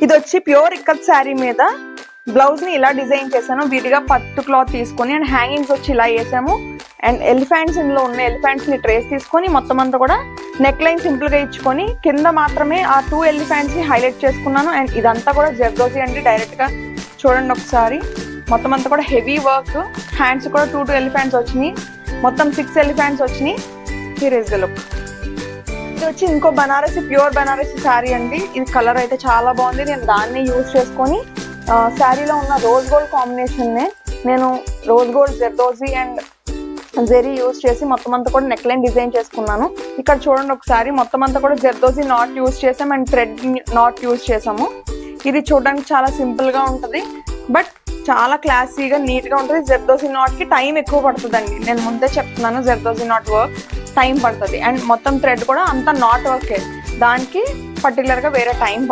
ఇది వచ్చి ప్యూర్ ఇక్కత్ శారీ మీద బ్లౌజ్ ని ఇలా డిజైన్ చేశాను. విడిగా పట్టు క్లాత్ తీసుకొని అండ్ హ్యాంగింగ్స్ వచ్చి ఇలా వేసాము. అండ్ ఎలిఫెంట్స్ ఇందులో ఉన్న ఎలిఫెంట్స్ ని ట్రేస్ తీసుకొని మొత్తం అంతా కూడా నెక్ లైన్ సింపుల్ గా ఇచ్చుకొని కింద మాత్రమే ఆ 2 ఎలిఫెంట్స్ ని హైలైట్ చేసుకున్నాను. అండ్ ఇదంతా కూడా జర్దోజీ అండి. డైరెక్ట్ గా చూడండి ఒకసారి. మొత్తం అంతా కూడా హెవీ వర్క్. హ్యాండ్స్ కూడా 2 ఎలిఫెంట్స్ వచ్చినాయి. మొత్తం 6 ఎలిఫెంట్స్ వచ్చినాయి. Here is the look. ఇది వచ్చి ఇంకో బనారసి, ప్యూర్ బనారసి శారీ అండి. ఇది కలర్ అయితే చాలా బాగుంది. నేను దాన్ని యూజ్ చేసుకొని శారీలో ఉన్న రోజ్ గోల్డ్ కాంబినేషన్ నే నేను rose gold zardozi and zari use చేసి మొత్తం అంతా కూడా నెక్ లైన్ డిజైన్ చేసుకున్నాను. ఇక్కడ చూడండి ఒకసారి. మొత్తం అంతా కూడా జర్దోజీ నాట్ యూజ్ చేసాం అండ్ థ్రెడ్ నాట్ యూజ్ చేసాము. ఇది చూడడానికి చాలా సింపుల్ గా ఉంటది, బట్ చాలా క్లాసీగా నీట్ గా ఉంటుంది. జర్దోజీ నాట్ కి టైం ఎక్కువ పడుతుందండి. నేను ముందే చెప్తున్నాను, జర్దోజీ నాట్ వర్క్ టైం పడుతుంది. అండ్ మొత్తం థ్రెడ్ కూడా అంతా నాట్ వర్కే, దానికి పర్టికులర్ గా వేరే టైం